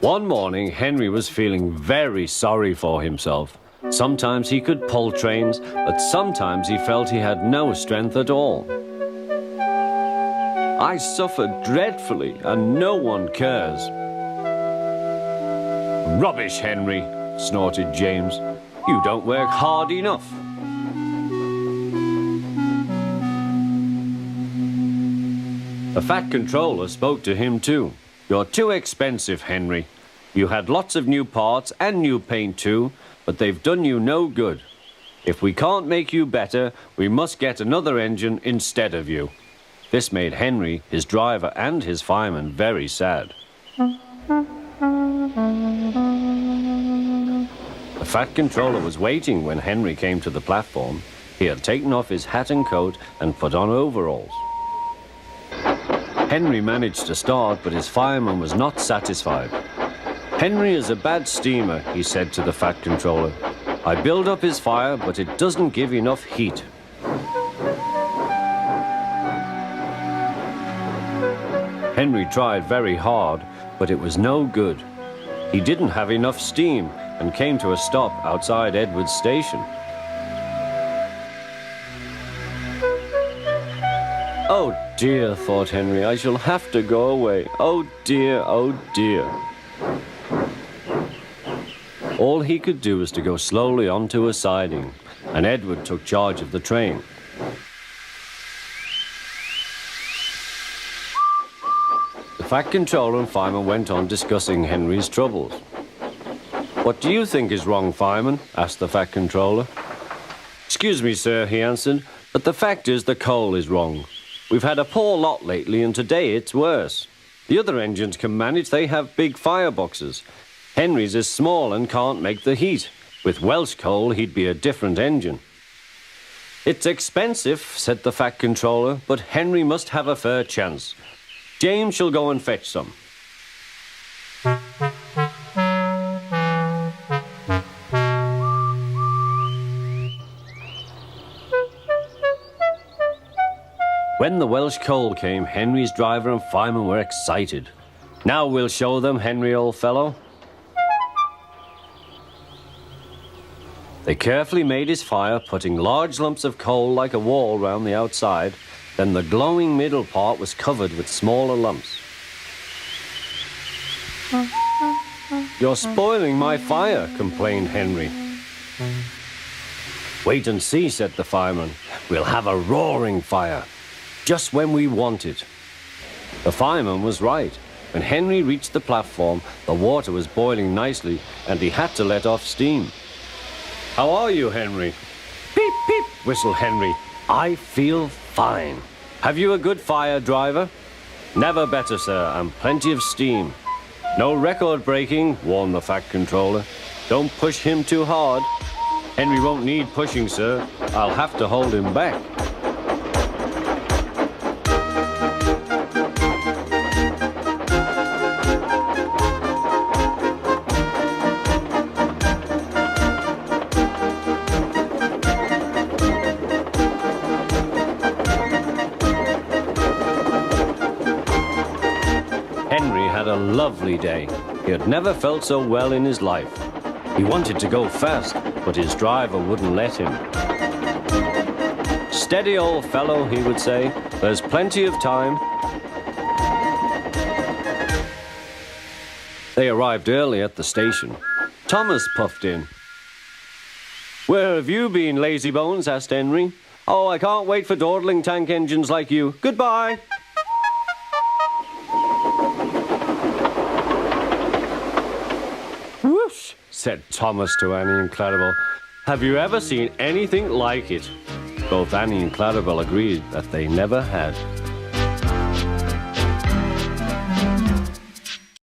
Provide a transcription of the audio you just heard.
One morning, Henry was feeling very sorry for himself. Sometimes he could pull trains, but sometimes he felt he had no strength at all. I suffered dreadfully, and no one cares. Rubbish, Henry, snorted James. You don't work hard enough. The Fat Controller spoke to him too. You're too expensive, Henry. You had lots of new parts and new paint too, but they've done you no good. If we can't make you better, we must get another engine instead of you. This made Henry, his driver and his fireman very sad. The Fat Controller was waiting when Henry came to the platform. He had taken off his hat and coat and put on overalls. Henry managed to start, but his fireman was not satisfied. Henry is a bad steamer, he said to the Fat Controller. I build up his fire, but it doesn't give enough heat. Henry tried very hard, but it was no good. He didn't have enough steam and came to a stop outside Edward's station. Oh dear, thought Henry, I shall have to go away. Oh dear, oh dear. All he could do was to go slowly onto a siding, and Edward took charge of the train. The Fat Controller and fireman went on discussing Henry's troubles. What do you think is wrong, fireman? Asked the Fat Controller. Excuse me, sir, he answered, but the fact is the coal is wrong. We've had a poor lot lately, and today it's worse. The other engines can manage, they have big fireboxes. Henry's is small and can't make the heat. With Welsh coal, he'd be a different engine. It's expensive, said the Fat Controller, but Henry must have a fair chance. James shall go and fetch some. When the Welsh coal came, Henry's driver and fireman were excited. Now we'll show them, Henry, old fellow. They carefully made his fire, putting large lumps of coal like a wall round the outside. Then the glowing middle part was covered with smaller lumps. You're spoiling my fire, complained Henry. Wait and see, said the fireman. We'll have a roaring fire. Just when we want it. The fireman was right. When Henry reached the platform, the water was boiling nicely, and he had to let off steam. How are you, Henry? Peep, peep, whistled Henry. I feel fine. Have you a good fire, driver? Never better, sir, and plenty of steam. No record breaking, warned the Fat Controller. Don't push him too hard. Henry won't need pushing, sir. I'll have to hold him back. Henry had a lovely day. He had never felt so well in his life. He wanted to go fast, but his driver wouldn't let him. Steady, old fellow, he would say. There's plenty of time. They arrived early at the station. Thomas puffed in. Where have you been, lazybones? Asked Henry. Oh, I can't wait for dawdling tank engines like you. Goodbye. Whoosh, said Thomas to Annie and Clarabel. Have you ever seen anything like it? Both Annie and Clarabel agreed that they never had.